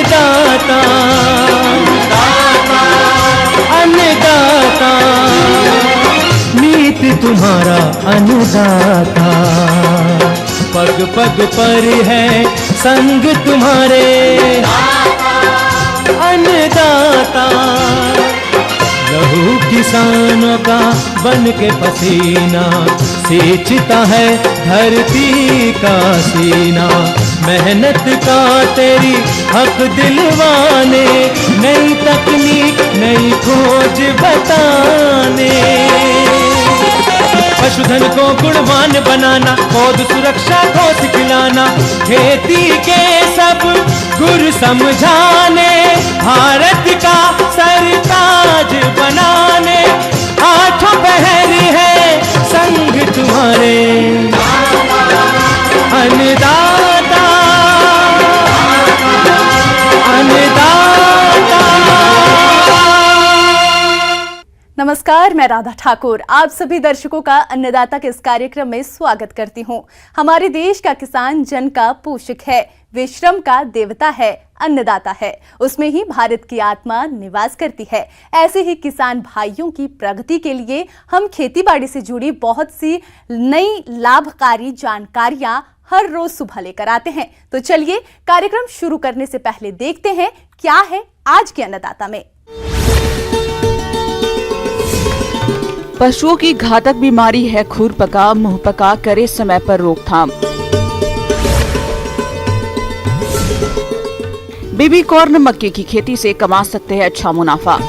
अन्नदाता, अन्नदाता, मीत तुम्हारा अन्नदाता, पग पग पर है संग तुम्हारे अन्नदाता। लहू किसानों का बन के पसीना सींचता है धरती का सीना, मेहनत का तेरी हक दिलवाने, नई तकनीक नई खोज बताने। पशुधन को गुणवान बनाना, पौध सुरक्षा को सिखलाना, खेती के सब गुर समझाने, भारत का सरताज बनाने, आठों पहर है संग तुम्हारे अन्नदाता, अन्नदाता। नमस्कार, मैं राधा ठाकुर आप सभी दर्शकों का अन्नदाता के इस कार्यक्रम में स्वागत करती हूं। हमारे देश का किसान जन का पोषक है, वे श्रम का देवता है, अन्नदाता है, उसमें ही भारत की आत्मा निवास करती है। ऐसे ही किसान भाइयों की प्रगति के लिए हम खेतीबाड़ी से जुड़ी बहुत सी नई लाभकारी जानकारियां हर रोज सुबह लेकर आते हैं। तो चलिए कार्यक्रम शुरू करने से पहले देखते हैं क्या है आज के अन्नदाता में। पशुओं की घातक बीमारी है खुरपका, मुंहपका, करे समय पर रोकथाम। बेबी कॉर्न मक्के की खेती से कमा सकते हैं अच्छा मुनाफा।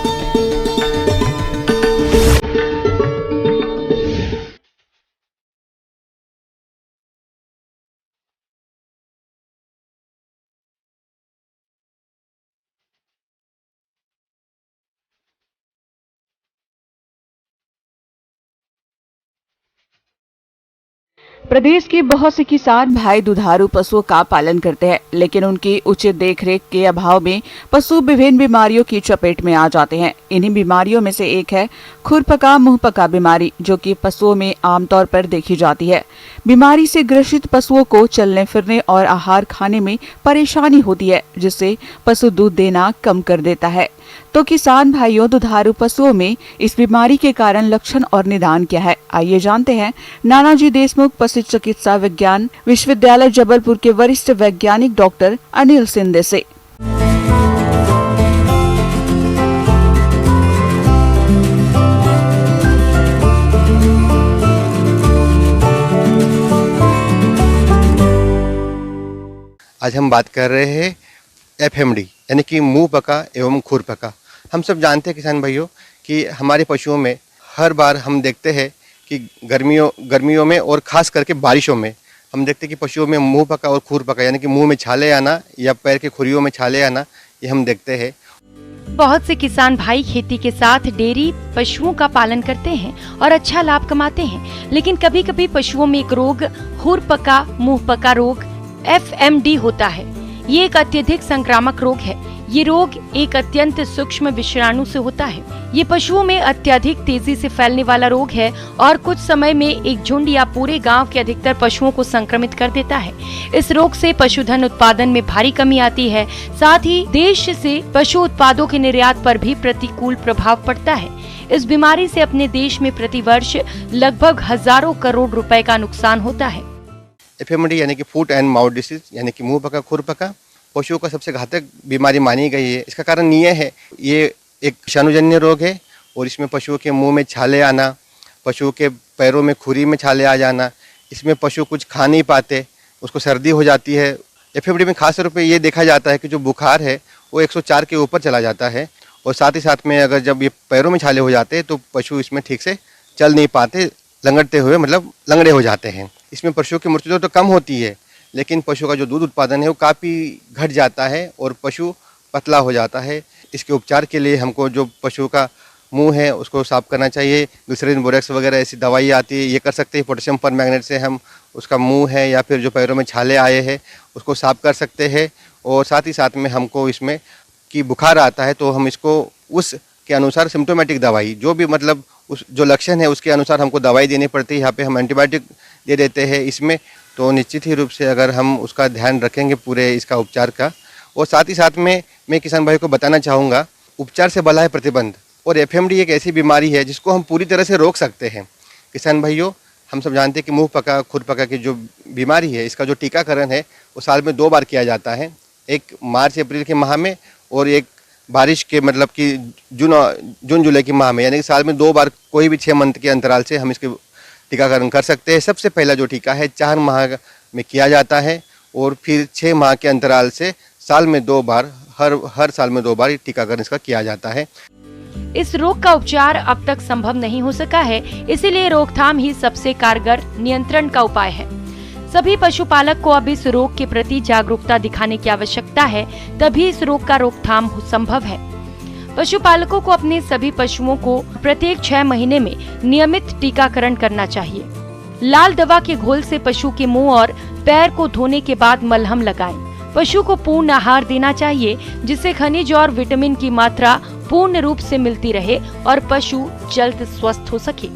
प्रदेश के बहुत से किसान भाई दुधारू पशुओं का पालन करते हैं, लेकिन उनकी उचित देखरेख के अभाव में पशु विभिन्न बीमारियों की चपेट में आ जाते हैं। इन्हीं बीमारियों में से एक है खुरपका मुंहपका बीमारी, जो कि पशुओं में आमतौर पर देखी जाती है। बीमारी से ग्रसित पशुओं को चलने फिरने और आहार खाने में परेशानी होती है, जिससे पशु दूध देना कम कर देता है। तो किसान भाइयों, दुधारू पशुओं में इस बीमारी के कारण लक्षण और निदान क्या है, आइए जानते हैं नानाजी देशमुख पशु चिकित्सा विज्ञान विश्वविद्यालय जबलपुर के वरिष्ठ वैज्ञानिक डॉक्टर अनिल सिंधे से। आज हम बात कर रहे हैं एफएमडी यानी कि मुंह पका एवं खुर पका। हम सब जानते हैं किसान भाइयों कि हमारे पशुओं में हर बार हम देखते हैं कि गर्मियों में और ख़ास करके बारिशों में हम देखते हैं कि पशुओं में मुंह पका और खुर पका यानी कि मुंह में छाले आना या पैर के खुरियों में छाले आना, ये हम देखते हैं। बहुत से किसान भाई खेती के साथ डेयरी पशुओं का पालन करते हैं और अच्छा लाभ कमाते हैं, लेकिन कभी कभी पशुओं में एक रोग खुर पका मुंह पका रोग FMD होता है। ये एक अत्यधिक संक्रामक रोग है। ये रोग एक अत्यंत सूक्ष्म विषाणु से होता है। ये पशुओं में अत्यधिक तेजी से फैलने वाला रोग है और कुछ समय में एक झुंड या पूरे गांव के अधिकतर पशुओं को संक्रमित कर देता है। इस रोग से पशुधन उत्पादन में भारी कमी आती है, साथ ही देश से पशु उत्पादों के निर्यात पर भी प्रतिकूल प्रभाव पड़ता है। इस बीमारी से अपने देश में प्रतिवर्ष लगभग हजारों करोड़ रुपए का नुकसान होता है। एफएमडी यानी कि फूट एंड माउथ डिसीज यानी कि मुंह पका खुर पका पशुओं का सबसे घातक बीमारी मानी गई है। इसका कारण ये है, ये एक विषाणुजन्य रोग है और इसमें पशुओं के मुंह में छाले आना, पशुओं के पैरों में खुरी में छाले आ जाना, इसमें पशु कुछ खा नहीं पाते, उसको सर्दी हो जाती है। एफएमडी में खास तौर पे ये देखा जाता है कि जो बुखार है वो 104 के ऊपर चला जाता है और साथ ही साथ में अगर जब ये पैरों में छाले हो जाते हैं तो पशु इसमें ठीक से चल नहीं पाते, लंगड़ते हुए मतलब लंगड़े हो जाते हैं। इसमें पशुओं की मृत्यु तो कम होती है, लेकिन पशु का जो दूध उत्पादन है वो काफ़ी घट जाता है और पशु पतला हो जाता है। इसके उपचार के लिए हमको जो पशु का मुंह है उसको साफ करना चाहिए। दूसरे दिन बोरेक्स वगैरह ऐसी दवाई आती है, ये कर सकते हैं। पोटेशियम परमैंगनेट से हम उसका मुंह है या फिर जो पैरों में छाले आए हैं उसको साफ कर सकते हैं। और साथ ही साथ में हमको इसमें कि बुखार आता है तो हम इसको उसके अनुसार सिम्टोमेटिक दवाई जो भी मतलब उस जो लक्षण है उसके अनुसार हमको दवाई देनी पड़ती है। यहाँ पे हम एंटीबायोटिक दे देते हैं इसमें। तो निश्चित ही रूप से अगर हम उसका ध्यान रखेंगे पूरे इसका उपचार का और साथ ही साथ में मैं किसान भाई को बताना चाहूँगा, उपचार से भला है प्रतिबंध। और एफएमडी एक ऐसी बीमारी है जिसको हम पूरी तरह से रोक सकते हैं। किसान भाइयों, हम सब जानते हैं कि मुंह पका खुर पका की जो बीमारी है, इसका जो टीकाकरण है वो साल में 2 बार किया जाता है, एक मार्च अप्रैल के माह में और एक बारिश के मतलब कि जून जुलाई के माह में, यानी कि साल में 2 बार कोई भी 6 मंथ के अंतराल से हम इसके टीकाकरण कर सकते हैं। सबसे पहला जो टीका है 4 माह में किया जाता है और फिर 6 माह के अंतराल से साल में 2 बार, हर साल में 2 बार टीकाकरण इसका किया जाता है। इस रोग का उपचार अब तक संभव नहीं हो सका है, इसीलिए रोकथाम ही सबसे कारगर नियंत्रण का उपाय है। सभी पशुपालक को अब इस रोग के प्रति जागरूकता दिखाने की आवश्यकता है, तभी इस रोग का रोकथाम संभव है। पशुपालकों को अपने सभी पशुओं को प्रत्येक 6 महीने में नियमित टीकाकरण करना चाहिए। लाल दवा के घोल से पशु के मुंह और पैर को धोने के बाद मलहम लगाएं। पशु को पूर्ण आहार देना चाहिए, जिससे खनिज और विटामिन की मात्रा पूर्ण रूप से मिलती रहे और पशु जल्द स्वस्थ हो सके।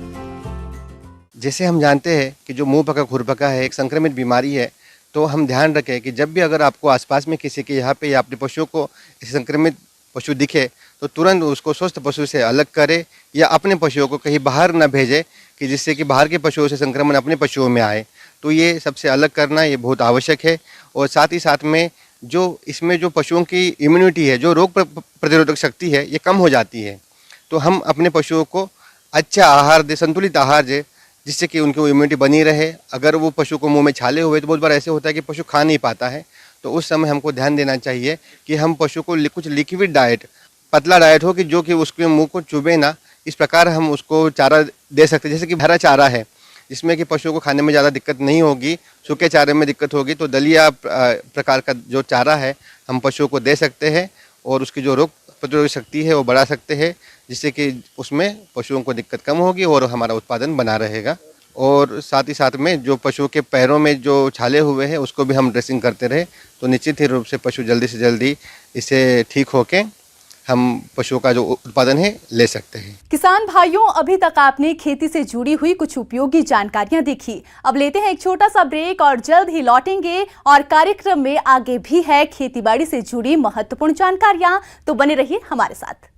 जैसे हम जानते हैं कि जो मुंह पका खुर पका है एक संक्रमित बीमारी है, तो हम ध्यान रखें कि जब भी अगर आपको आसपास में किसी के यहाँ पे या अपने पशुओं को संक्रमित पशु दिखे तो तुरंत उसको स्वस्थ पशु से अलग करे या अपने पशुओं को कहीं बाहर न भेजे कि जिससे कि बाहर के पशुओं से संक्रमण अपने पशुओं में आए। तो ये सबसे अलग करना ये बहुत आवश्यक है। और साथ ही साथ में जो इसमें जो पशुओं की इम्यूनिटी है, जो रोग प्रतिरोधक शक्ति है, ये कम हो जाती है। तो हम अपने पशुओं को अच्छा आहार दे, संतुलित आहार दे, जिससे कि उनकी इम्यूनिटी बनी रहे। अगर वो पशु को मुंह में छाले हुए तो बहुत बार ऐसे होता है कि पशु खा नहीं पाता है, तो उस समय हमको ध्यान देना चाहिए कि हम पशु को कुछ लिक्विड डाइट, पतला डाइट हो कि जो कि उसके मुंह को चुभे ना, इस प्रकार हम उसको चारा दे सकते हैं। जैसे कि हरा चारा है जिसमें कि पशुओं को खाने में ज़्यादा दिक्कत नहीं होगी, सूखे चारे में दिक्कत होगी, तो दलिया प्रकार का जो चारा है हम पशुओं को दे सकते हैं और उसकी जो रोग प्रतिरोधक शक्ति है वो बढ़ा सकते हैं, जिससे कि उसमें पशुओं को दिक्कत कम होगी और हमारा उत्पादन बना रहेगा। और साथ ही साथ में जो पशुओं के पैरों में जो छाले हुए हैं उसको भी हम ड्रेसिंग करते रहे, तो निश्चित ही रूप से पशु जल्दी से जल्दी इससे ठीक होके हम पशुओं का जो उत्पादन है ले सकते हैं। किसान भाइयों, अभी तक आपने खेती से जुड़ी हुई कुछ उपयोगी जानकारियां देखी। अब लेते हैं एक छोटा सा ब्रेक और जल्द ही लौटेंगे और कार्यक्रम में आगे भी है खेतीबाड़ी से जुड़ी महत्वपूर्ण जानकारियां, तो बने रहिए हमारे साथ।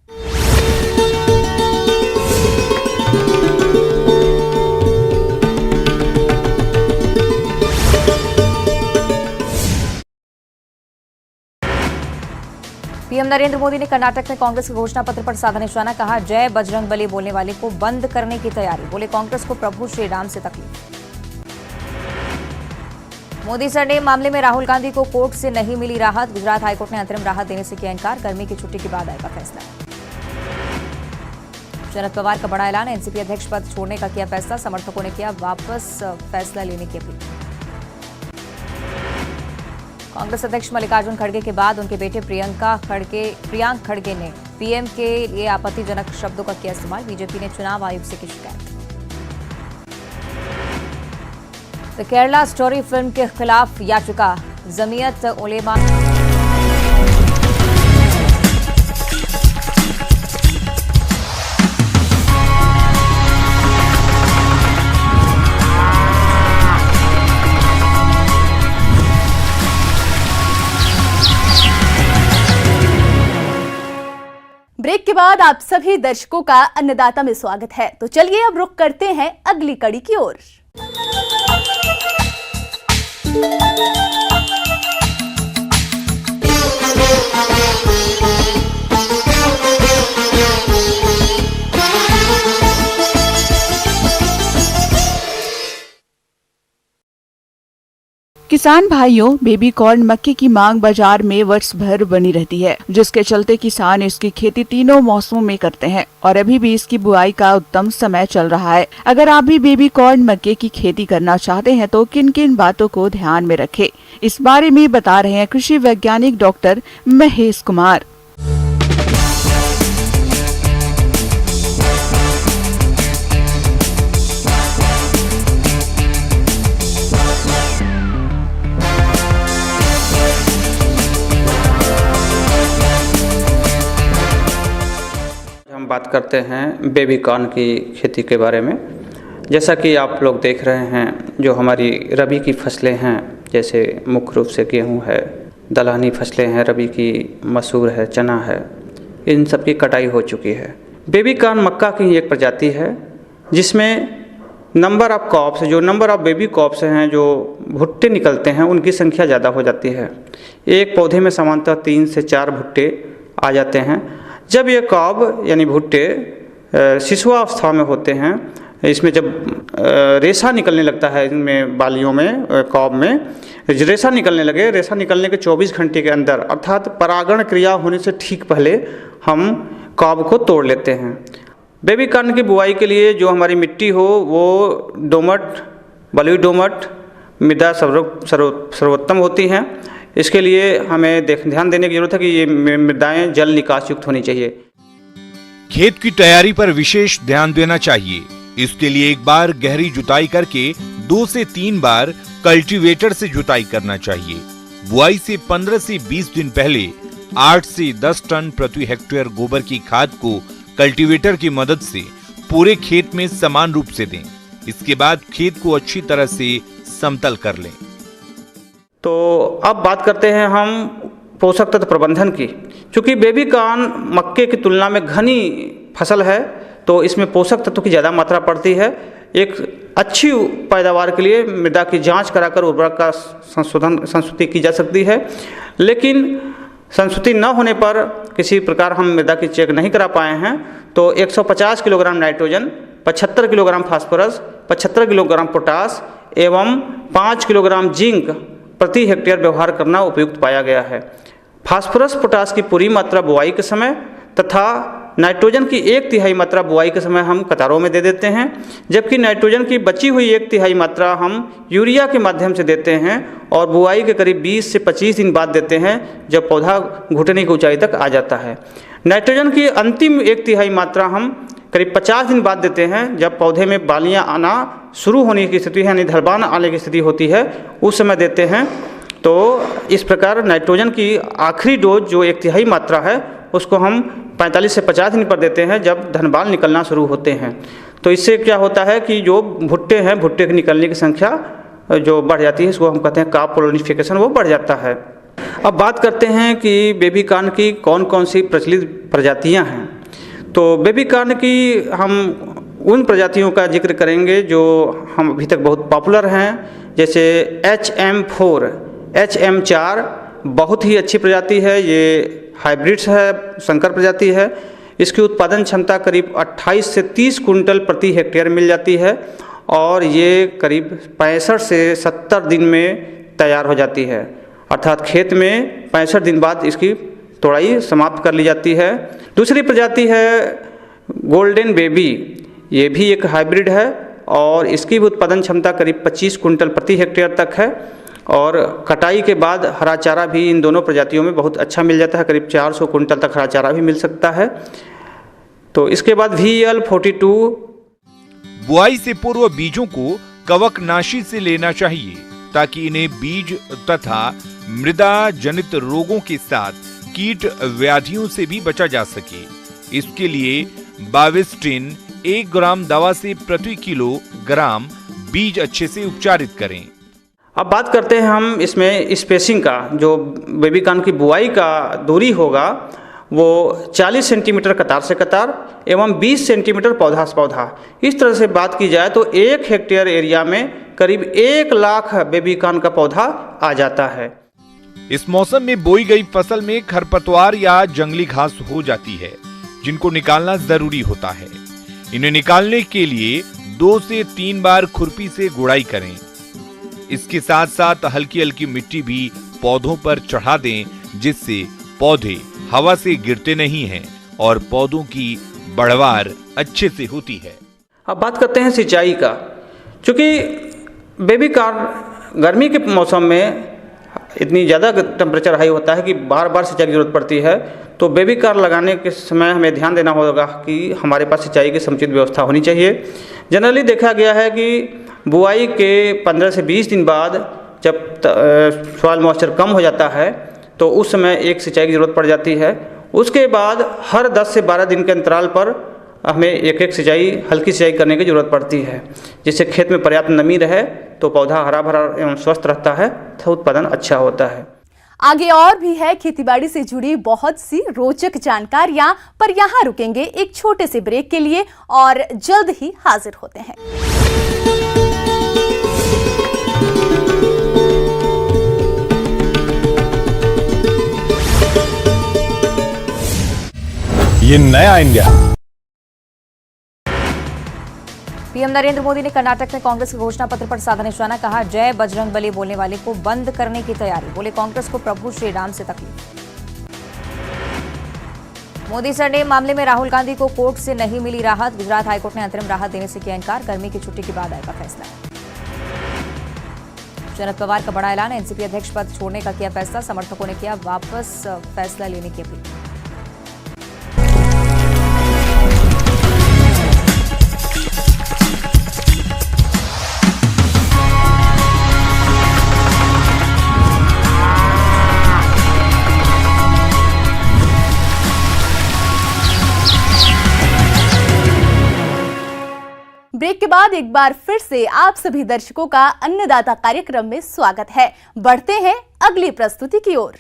पीएम नरेंद्र मोदी ने कर्नाटक में कांग्रेस के घोषणा पत्र पर साधा निशाना, कहा जय बजरंग बली बोलने वाले को बंद करने की तैयारी। बोले कांग्रेस को प्रभु श्री राम से तकलीफ। मोदी सरनेम मामले में राहुल गांधी को कोर्ट से नहीं मिली राहत। गुजरात हाईकोर्ट ने अंतरिम राहत देने से किया इनकार। गर्मी की छुट्टी के बाद आएगा फैसला। शरद पवार का बड़ा ऐलान, एनसीपी अध्यक्ष पद छोड़ने का किया फैसला। समर्थकों ने किया वापस फैसला लेने की अपील। कांग्रेस अध्यक्ष मल्लिकार्जुन खड़गे के बाद उनके बेटे प्रियांक खड़गे ने पीएम के लिए आपत्तिजनक शब्दों का किया इस्तेमाल। बीजेपी ने चुनाव आयोग से की शिकायत। द केरला स्टोरी फिल्म के खिलाफ याचिका, जमीयत उलेमा ब्रेक के बाद आप सभी दर्शकों का अन्नदाता में स्वागत है। तो चलिए अब रुख करते हैं अगली कड़ी की ओर। किसान भाइयों, बेबी कॉर्न मक्के की मांग बाजार में वर्ष भर बनी रहती है, जिसके चलते किसान इसकी खेती तीनों मौसमों में करते हैं और अभी भी इसकी बुआई का उत्तम समय चल रहा है। अगर आप भी बेबी कॉर्न मक्के की खेती करना चाहते हैं तो किन किन बातों को ध्यान में रखें, इस बारे में बता रहे हैं कृषि वैज्ञानिक डॉक्टर महेश कुमार। बात करते हैं बेबी कॉर्न की खेती के बारे में। जैसा कि आप लोग देख रहे हैं, जो हमारी रबी की फसलें हैं, जैसे मुख्य रूप से गेहूं है, दलहनी फसलें हैं, रबी की मसूर है, चना है, इन सब की कटाई हो चुकी है। बेबी कॉर्न मक्का की एक प्रजाति है जिसमें नंबर ऑफ कॉप्स, जो नंबर ऑफ बेबी कॉप्स हैं, जो भुट्टे निकलते हैं, उनकी संख्या ज़्यादा हो जाती है। एक पौधे में सामान्यतः 3 से 4 भुट्टे आ जाते हैं। जब ये कॉब यानी भुट्टे शिशुआवस्था में होते हैं, इसमें जब रेशा निकलने लगता है, इनमें बालियों में, कॉब में रेशा निकलने लगे, रेशा निकलने के 24 घंटे के अंदर अर्थात परागण क्रिया होने से ठीक पहले हम कॉब को तोड़ लेते हैं। बेबी कॉर्न की बुआई के लिए जो हमारी मिट्टी हो वो दोमट, बलुई दोमट मृदा सर्वोत्तम होती हैं। इसके लिए हमें ध्यान देने की जरूरत है कि ये मृदाएं जल निकास युक्त होनी चाहिए। खेत की तैयारी पर विशेष ध्यान देना चाहिए। इसके लिए एक बार गहरी जुताई करके 2 से 3 बार कल्टीवेटर से जुताई करना चाहिए। बुआई से 15 से 20 दिन पहले 8 से 10 टन प्रति हेक्टेयर गोबर की खाद को कल्टीवेटर की मदद से पूरे खेत में समान रूप से दें। इसके बाद खेत को अच्छी तरह से समतल कर लें। तो अब बात करते हैं हम पोषक तत्व प्रबंधन की। चूँकि बेबी कॉर्न मक्के की तुलना में घनी फसल है, तो इसमें पोषक तत्व की ज़्यादा मात्रा पड़ती है। एक अच्छी पैदावार के लिए मृदा की जांच कराकर उर्वरक का संस्तुति की जा सकती है, लेकिन संस्तुति न होने पर किसी प्रकार हम मृदा की चेक नहीं करा पाए हैं, तो 150 kilogram nitrogen, 75 kilogram phosphorus, 75 kilogram potash एवं 5 किलोग्राम जिंक प्रति हेक्टेयर व्यवहार करना उपयुक्त पाया गया है। फास्फोरस पोटास की पूरी मात्रा बुआई के समय तथा नाइट्रोजन की 1/3 मात्रा बुआई के समय हम कतारों में दे देते हैं, जबकि नाइट्रोजन की बची हुई 1/3 मात्रा हम यूरिया के माध्यम से देते हैं और बुआई के करीब 20 से 25 दिन बाद देते हैं, जब पौधा घुटने की ऊंचाई तक आ जाता है। नाइट्रोजन की अंतिम 1/3 मात्रा हम करीब 50 दिन बाद देते हैं, जब पौधे में बालियां आना शुरू होने की स्थिति है, यानी ढलबान आने की स्थिति होती है, उस समय देते हैं। तो इस प्रकार नाइट्रोजन की आखिरी डोज जो 1/3 मात्रा है उसको हम 45 से 50 दिन पर देते हैं, जब धनबाल निकलना शुरू होते हैं। तो इससे क्या होता है कि जो भुट्टे हैं, भुट्टे के निकलने की संख्या जो बढ़ जाती है, इसको हम कहते हैं काप पोलिनिफिकेशन, वो बढ़ जाता है। अब बात करते हैं कि बेबी कॉर्न की कौन कौन सी प्रचलित प्रजातियां हैं। तो बेबी कॉर्न की हम उन प्रजातियों का जिक्र करेंगे जो हम अभी तक बहुत पॉपुलर हैं, जैसे HM4, HM4 बहुत ही अच्छी प्रजाति है। ये हाइब्रिड्स है, संकर प्रजाति है। इसकी उत्पादन क्षमता करीब 28 से 30 कुंटल प्रति हेक्टेयर मिल जाती है और ये करीब 65 से 70 दिन में तैयार हो जाती है, अर्थात खेत में 65 दिन बाद इसकी तोड़ाई समाप्त कर ली जाती है। दूसरी प्रजाति है गोल्डन बेबी, ये भी एक हाइब्रिड है और इसकी भी उत्पादन क्षमता करीब 25 कुंटल प्रति हेक्टेयर तक है और कटाई के बाद हरा चारा भी इन दोनों प्रजातियों में बहुत अच्छा मिल जाता है, करीब 400 कुंटल तक हरा चारा भी मिल सकता है। तो इसके बाद VL42। बुआई से पूर्व बीजों को कवकनाशी से लेना चाहिए ताकि इन्हें बीज तथा मृदा जनित रोगों के साथ कीट व्याधियों से भी बचा जा सके। इसके लिए बाविस्टिन 1 ग्राम दवा से प्रति किलोग्राम बीज अच्छे से उपचारित करें। अब बात करते हैं हम इसमें स्पेसिंग का। जो बेबी कॉर्न की बुआई का दूरी होगा वो 40 सेंटीमीटर कतार से कतार एवं 20 सेंटीमीटर पौधा से पौधा। इस तरह से बात की जाए तो 1 हेक्टेयर एरिया में करीब 1 लाख बेबी कॉर्न का पौधा आ जाता है। इस मौसम में बोई गई फसल में खरपतवार या जंगली घास हो जाती है, जिनको निकालना जरूरी होता है। इन्हें निकालने के लिए 2 से 3 बार खुरपी से गुड़ाई करें। इसके साथ साथ हल्की हल्की मिट्टी भी पौधों पर चढ़ा दें, जिससे पौधे हवा से गिरते नहीं हैं और पौधों की बढ़वार अच्छे से होती है। अब बात करते हैं सिंचाई का। चूँकि बेबी कॉर्न गर्मी के मौसम में इतनी ज़्यादा टेम्परेचर हाई होता है कि बार बार सिंचाई की जरूरत पड़ती है, तो बेबी कॉर्न लगाने के समय हमें ध्यान देना होगा कि हमारे पास सिंचाई की समुचित व्यवस्था होनी चाहिए। जनरली देखा गया है कि बुआई के 15 से 20 दिन बाद जब सॉइल मॉइस्चर कम हो जाता है तो उस समय एक सिंचाई की ज़रूरत पड़ जाती है। उसके बाद हर 10 से 12 दिन के अंतराल पर हमें एक सिंचाई, हल्की सिंचाई करने की ज़रूरत पड़ती है, जिससे खेत में पर्याप्त नमी रहे तो पौधा हरा भरा एवं स्वस्थ रहता है तथा उत्पादन अच्छा होता है। आगे और भी है खेतीबाड़ी से जुड़ी बहुत सी रोचक जानकारियां, पर यहां रुकेंगे एक छोटे से ब्रेक के लिए और जल्द ही हाजिर होते हैं। ये नया इंडिया। पीएम नरेंद्र मोदी ने कर्नाटक में कांग्रेस के घोषणा पत्र पर साधा निशाना, कहा जय बजरंगबली बोलने वाले को बंद करने की तैयारी। बोले कांग्रेस को प्रभु श्री राम से तकलीफ। मोदी सरनेम मामले में राहुल गांधी को कोर्ट से नहीं मिली राहत। गुजरात हाईकोर्ट ने अंतरिम राहत देने से किया इनकार। गर्मी की छुट्टी के बाद आएगा फैसला। शरद पवार का बड़ा ऐलान, एनसीपी अध्यक्ष पद छोड़ने का किया फैसला। समर्थकों ने किया वापस फैसला लेने की अपील। ब्रेक के बाद एक बार फिर से आप सभी दर्शकों का अन्नदाता कार्यक्रम में स्वागत है। बढ़ते हैं अगली प्रस्तुति की ओर।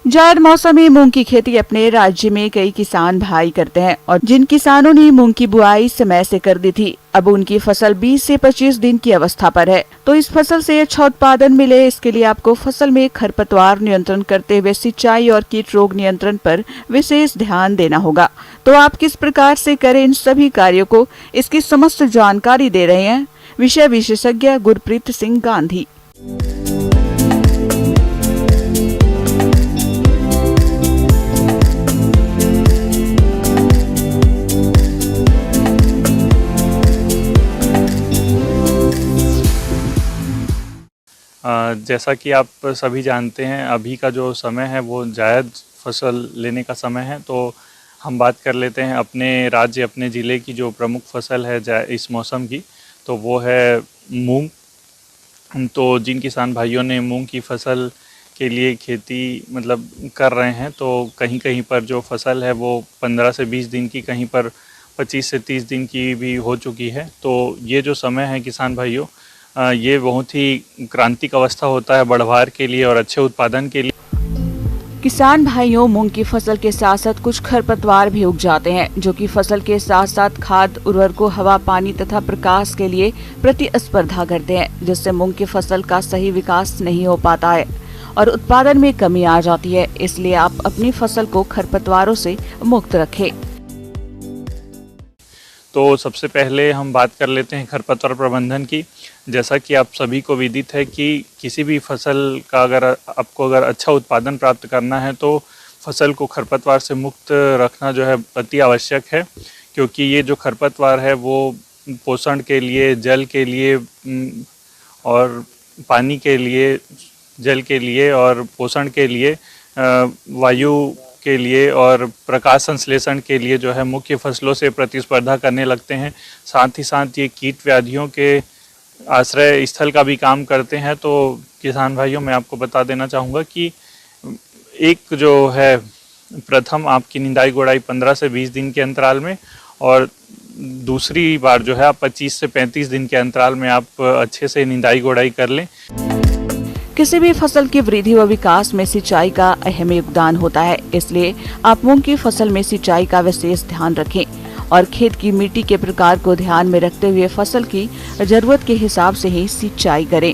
जायद मौसम में मूंग की खेती अपने राज्य में कई किसान भाई करते हैं और जिन किसानों ने मूंग की बुआई समय से कर दी थी, अब उनकी फसल 20 से 25 दिन की अवस्था पर है। तो इस फसल से अच्छा उत्पादन मिले, इसके लिए आपको फसल में खरपतवार नियंत्रण करते हुए सिंचाई और कीट रोग नियंत्रण पर विशेष ध्यान देना होगा। तो आप किस प्रकार से करें इन सभी कार्यों को, इसकी समस्त जानकारी दे रहे हैं विषय विशेषज्ञ गुरप्रीत सिंह गांधी। जैसा कि आप सभी जानते हैं, अभी का जो समय है वो जायद फसल लेने का समय है। तो हम बात कर लेते हैं अपने राज्य, अपने ज़िले की जो प्रमुख फसल है इस मौसम की, तो वो है मूंग। तो जिन किसान भाइयों ने मूंग की फसल के लिए खेती कर रहे हैं, तो कहीं कहीं पर जो फसल है वो 15 से 20 दिन की, कहीं पर 25 से 30 दिन की भी हो चुकी है। तो ये जो समय है किसान भाइयों, ये बहुत ही क्रांतिक अवस्था होता है बढ़वार के लिए और अच्छे उत्पादन के लिए। किसान भाइयों, मूंग की फसल के साथ साथ कुछ खरपतवार भी उग जाते हैं, जो कि फसल के साथ साथ खाद, उर्वरकों, हवा, पानी तथा प्रकाश के लिए प्रतिस्पर्धा करते हैं, जिससे मूंग की फसल का सही विकास नहीं हो पाता है और उत्पादन में कमी आ जाती है। इसलिए आप अपनी फसल को खरपतवारों से मुक्त रखें। तो सबसे पहले हम बात कर लेते हैं खरपतवार प्रबंधन की। जैसा कि आप सभी को विदित है कि किसी भी फसल का अगर अच्छा उत्पादन प्राप्त करना है, तो फसल को खरपतवार से मुक्त रखना जो है अति आवश्यक है, क्योंकि ये जो खरपतवार है वो पोषण के लिए, जल के लिए और पानी के लिए, जल के लिए और पोषण के लिए, वायु के लिए और प्रकाश संश्लेषण के लिए जो है मुख्य फसलों से प्रतिस्पर्धा करने लगते हैं। साथ ही साथ ये कीट व्याधियों के आश्रय स्थल का भी काम करते हैं। तो किसान भाइयों, मैं आपको बता देना चाहूँगा कि एक जो है प्रथम आपकी निंदाई गोड़ाई 15 से 20 दिन के अंतराल में, और दूसरी बार जो है आप 25 से 35 दिन के अंतराल में आप अच्छे से निंदाई गोड़ाई कर लें। किसी भी फसल की वृद्धि व विकास में सिंचाई का अहम योगदान होता है, इसलिए आप मूंग की फसल में सिंचाई का विशेष ध्यान रखें और खेत की मिट्टी के प्रकार को ध्यान में रखते हुए फसल की जरूरत के हिसाब से ही सिंचाई करें।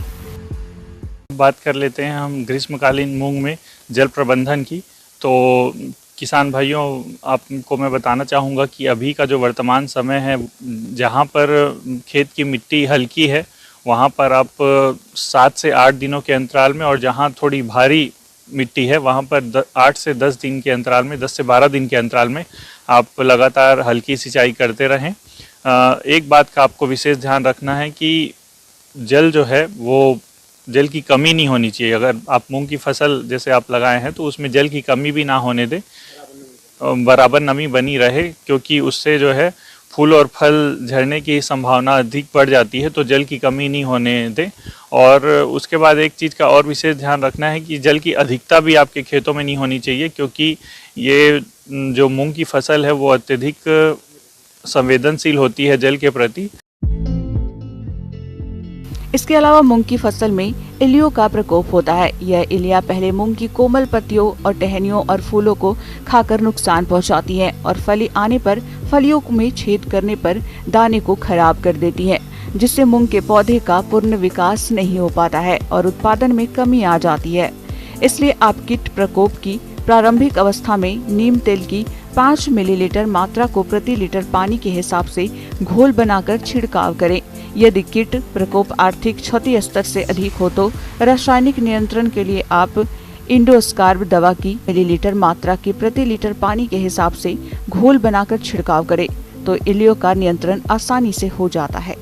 बात कर लेते हैं हम ग्रीष्मकालीन मूंग में जल प्रबंधन की। तो किसान भाइयों, आपको मैं बताना चाहूँगा कि अभी का जो वर्तमान समय है, जहाँ पर खेत की मिट्टी हल्की है वहाँ पर आप 7 से 8 दिनों के अंतराल में, और जहाँ थोड़ी भारी मिट्टी है वहाँ पर 8 से 10 दिन के अंतराल में, 10 से 12 दिन के अंतराल में आप लगातार हल्की सिंचाई करते रहें। एक बात का आपको विशेष ध्यान रखना है कि जल जो है वो जल की कमी नहीं होनी चाहिए। अगर आप मूंग की फसल जैसे आप लगाए हैं तो उसमें जल की कमी भी ना होने दें, बराबर नमी बनी रहे, क्योंकि उससे जो है फूल और फल झड़ने की संभावना अधिक बढ़ जाती है, तो जल की कमी नहीं होने दें। और उसके बाद एक चीज़ का और विशेष ध्यान रखना है कि जल की अधिकता भी आपके खेतों में नहीं होनी चाहिए, क्योंकि ये जो मूंग की फसल है वो अत्यधिक संवेदनशील होती है जल के प्रति। इसके अलावा मूंग की फसल में इलियो का प्रकोप होता है। यह इलिया पहले मूंग की कोमल पत्तियों और टहनियों और फूलों को खाकर नुकसान पहुंचाती है और फली आने पर फलियों में छेद करने पर दाने को खराब कर देती है, जिससे मूंग के पौधे का पूर्ण विकास नहीं हो पाता है और उत्पादन में कमी आ जाती है। इसलिए आप कीट प्रकोप की प्रारंभिक अवस्था में नीम तेल की 5 मिलीलीटर मात्रा को प्रति लीटर पानी के हिसाब से घोल बनाकर छिड़काव करें। यदि कीट प्रकोप आर्थिक क्षति स्तर से अधिक हो तो रासायनिक नियंत्रण के लिए आप इंडोस्कार्ब दवा की मिलीलीटर मात्रा के प्रति लीटर पानी के हिसाब से घोल बनाकर छिड़काव करें, तो इलियो का नियंत्रण आसानी से हो जाता है।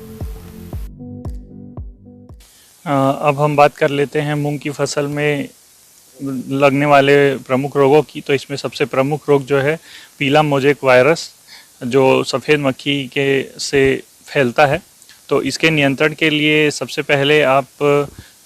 अब हम बात कर लेते हैं मूंग की फसल में लगने वाले प्रमुख रोगों की। तो इसमें सबसे प्रमुख रोग जो है पीला मोजेक वायरस, जो सफ़ेद मक्खी के से फैलता है। तो इसके नियंत्रण के लिए सबसे पहले आप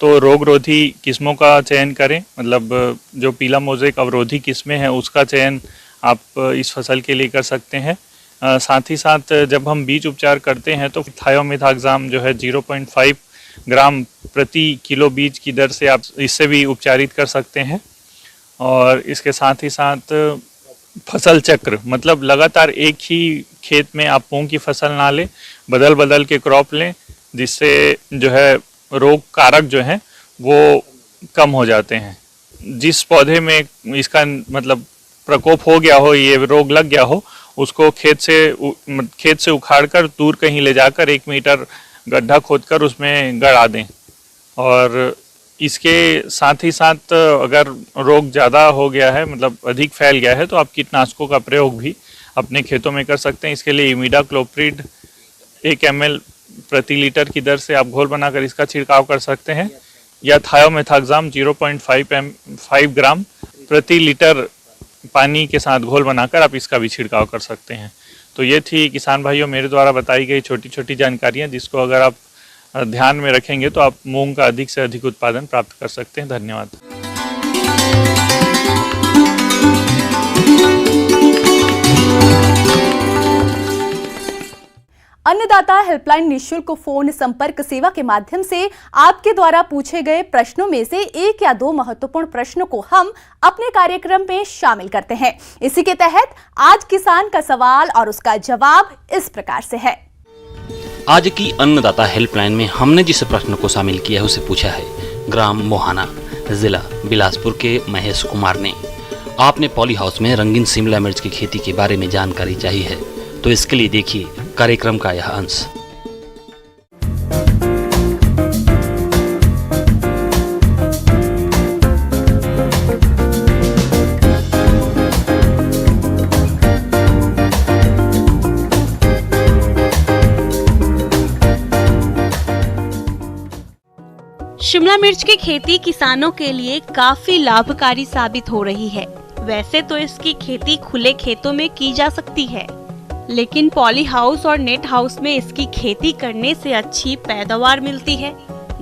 तो रोगरोधी किस्मों का चयन करें, मतलब जो पीला मोजेक अवरोधी किस्में हैं उसका चयन आप इस फसल के लिए कर सकते हैं। साथ ही साथ जब हम बीज उपचार करते हैं तो थायोमेथाक्साम जो है 0.5 ग्राम प्रति किलो बीज की दर से आप इससे भी उपचारित कर सकते हैं। और इसके साथ ही साथ फसल चक्र, मतलब लगातार एक ही खेत में आप मूंग की फसल ना लें, बदल बदल के क्रॉप लें, जिससे जो है रोग कारक जो हैं वो कम हो जाते हैं। जिस पौधे में इसका मतलब प्रकोप हो गया हो, ये रोग लग गया हो, उसको खेत से उखाड़कर दूर कहीं ले जाकर 1 मीटर गड्ढा खोदकर उसमें गड़ा दें। और इसके साथ ही साथ अगर रोग ज़्यादा हो गया है, मतलब अधिक फैल गया है, तो आप कीटनाशकों का प्रयोग भी अपने खेतों में कर सकते हैं। इसके लिए इमिडाक्लोप्रिड 1 ml प्रति लीटर की दर से आप घोल बनाकर इसका छिड़काव कर सकते हैं, या थायोमेथाक्साम 0.5 ग्राम प्रति लीटर पानी के साथ घोल बनाकर आप इसका भी छिड़काव कर सकते हैं। तो ये थी किसान भाइयों मेरे द्वारा बताई गई छोटी छोटी जानकारियाँ, जिसको अगर आप ध्यान में रखेंगे तो आप मूंग का अधिक से अधिक उत्पादन प्राप्त कर सकते हैं। धन्यवाद। अन्नदाता हेल्पलाइन निःशुल्क फोन संपर्क सेवा के माध्यम से आपके द्वारा पूछे गए प्रश्नों में से 1 या 2 महत्वपूर्ण प्रश्नों को हम अपने कार्यक्रम में शामिल करते हैं। इसी के तहत आज किसान का सवाल और उसका जवाब इस प्रकार से है। आज की अन्नदाता हेल्पलाइन में हमने जिस प्रश्न को शामिल किया है उसे पूछा है ग्राम मोहाना, जिला बिलासपुर के महेश कुमार ने। आपने पॉली हाउस में रंगीन शिमला मिर्च की खेती के बारे में जानकारी चाहिए है, तो इसके लिए देखिए कार्यक्रम का यह अंश। शिमला मिर्च की खेती किसानों के लिए काफी लाभकारी साबित हो रही है। वैसे तो इसकी खेती खुले खेतों में की जा सकती है, लेकिन पॉली हाउस और नेट हाउस में इसकी खेती करने से अच्छी पैदावार मिलती है,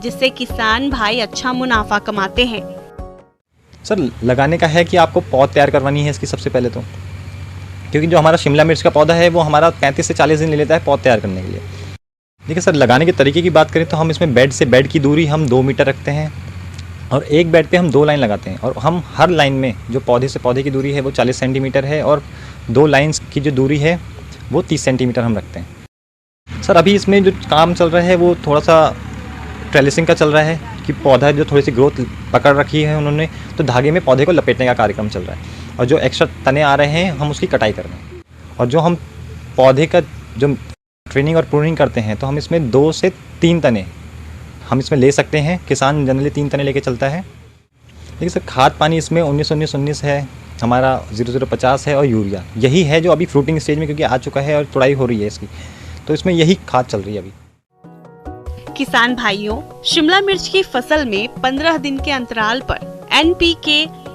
जिससे किसान भाई अच्छा मुनाफा कमाते हैं। सर लगाने का है कि आपको पौध तैयार करवानी है इसकी सबसे पहले तो, क्योंकि जो हमारा शिमला मिर्च का पौधा है वो हमारा 35 से 40 दिन ले लेता है पौध तैयार करने के लिए। देखिए सर, लगाने के तरीके की बात करें तो हम इसमें बेड से बेड की दूरी हम 2 मीटर रखते हैं और एक बेड पे हम 2 लाइन लगाते हैं, और हम हर लाइन में जो पौधे से पौधे की दूरी है वो 40 सेंटीमीटर है और 2 लाइन्स की जो दूरी है वो 30 सेंटीमीटर हम रखते हैं। सर अभी इसमें जो काम चल रहा है वो थोड़ा सा ट्रेलिसिंग का चल रहा है कि पौधा जो थोड़ी सी ग्रोथ पकड़ रखी है उन्होंने, तो धागे में पौधे को लपेटने का कार्यक्रम चल रहा है, और जो एक्स्ट्रा तने आ रहे हैं हम उसकी कटाई कर रहे हैं। और जो हम पौधे का जो ट्रेनिंग और प्रूनिंग करते हैं तो हम इसमें 2 से 3 तने हम इसमें ले सकते हैं। किसान जनरली 3 तने लेके चलता है। देखिए सर, खाद पानी इसमें 19-19-19 है, हमारा 0050 है और यूरिया यही है जो अभी फ्रूटिंग स्टेज में क्योंकि आ चुका है और तुड़ाई हो रही है इसकी, तो इसमें यही खाद चल रही है अभी। किसान भाइयों, शिमला मिर्च की फसल में 15 दिन के अंतराल पर NPK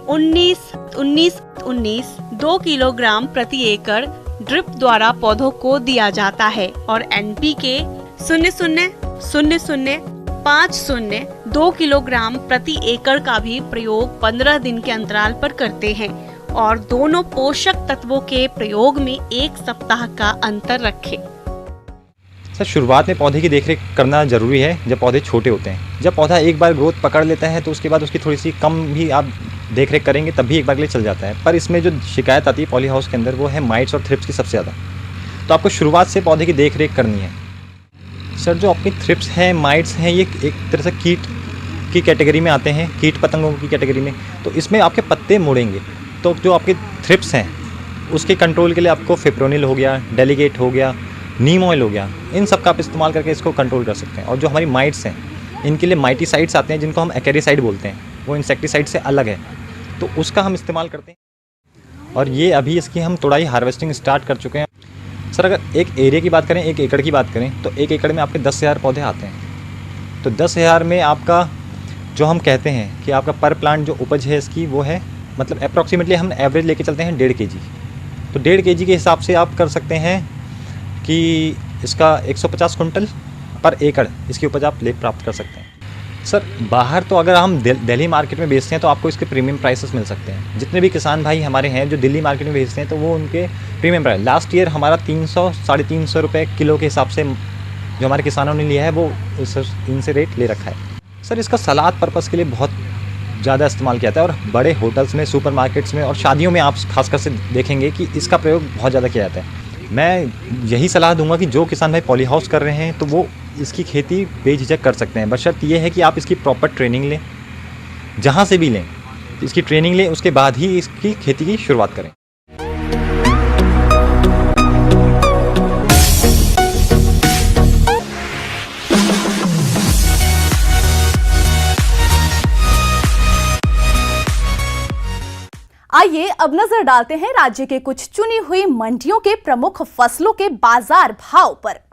19-19-19 2 किलोग्राम प्रति एकड़ ड्रिप द्वारा पौधों को दिया जाता है और NPK 0.0050 किलोग्राम प्रति एकड़ का भी प्रयोग 15 दिन के अंतराल पर करते हैं और दोनों पोषक तत्वों के प्रयोग में 1 सप्ताह का अंतर रखें। सर शुरुआत में पौधे की देखरेख करना ज़रूरी है जब पौधे छोटे होते हैं। जब पौधा एक बार ग्रोथ पकड़ लेता है तो उसके बाद उसकी थोड़ी सी कम भी आप देखरेख करेंगे तब भी एक बार के लिए चल जाता है। पर इसमें जो शिकायत आती है पॉली हाउस के अंदर वो है माइट्स और थ्रिप्स की सबसे ज़्यादा। तो आपको शुरुआत से पौधे की देखरेख करनी है। सर जो आपकी थ्रिप्स हैं, माइट्स हैं, ये एक तरह से कीट की कैटेगरी में आते हैं, कीट पतंगों की कैटेगरी में। तो इसमें आपके पत्ते मुड़ेंगे। तो जो आपके थ्रिप्स हैं उसके कंट्रोल के लिए आपको फिप्रोनिल हो गया, डेलीगेट हो गया, नीम ऑयल हो गया, इन सब का आप इस्तेमाल करके इसको कंट्रोल कर सकते हैं। और जो हमारी माइट्स हैं इनके लिए माइटिसाइड्स आते हैं जिनको हम एक्रेसाइड बोलते हैं, वो इंसेक्टिसाइड से अलग है, तो उसका हम इस्तेमाल करते हैं। और ये अभी इसकी हम तोड़ाई हार्वेस्टिंग स्टार्ट कर चुके हैं। सर अगर एक एरिया की बात करें, 1 एकड़ की बात करें, तो 1 एकड़ में आपके 10,000 पौधे आते हैं। तो 10,000 में आपका जो हम कहते हैं कि आपका पर प्लांट जो उपज है इसकी वो है, मतलब अप्रॉक्सीमेटली हम एवरेज लेके चलते हैं 1.5 kg। तो 1.5 kg के हिसाब से आप कर सकते हैं कि इसका 150 कुंटल पर एकड़ इसकी उपज आप प्राप्त कर सकते हैं। सर बाहर तो अगर हम दिल्ली मार्केट में बेचते हैं तो आपको इसके प्रीमियम प्राइसेस मिल सकते हैं। जितने भी किसान भाई हमारे हैं जो दिल्ली मार्केट में बेचते हैं तो वो उनके प्रीमियम प्राइस, लास्ट ईयर हमारा 300-350 रुपये किलो के हिसाब से जो हमारे किसानों ने लिया है वो इनसे रेट ले रखा है। सर इसका सलाद पर्पज़ के लिए बहुत ज़्यादा इस्तेमाल किया जाता है और बड़े होटल्स में, सुपरमार्केट्स में और शादियों में आप खासकर से देखेंगे कि इसका प्रयोग बहुत ज़्यादा किया जाता है। मैं यही सलाह दूंगा कि जो किसान भाई पॉली हाउस कर रहे हैं तो वो इसकी खेती बेझिझक कर सकते हैं, बशर्ते ये है कि आप इसकी प्रॉपर ट्रेनिंग लें, जहाँ से भी लें इसकी ट्रेनिंग लें, उसके बाद ही इसकी खेती की शुरुआत करें। आइए अब नजर डालते हैं राज्य के कुछ चुनी हुई मंडियों के प्रमुख फसलों के बाजार भाव पर।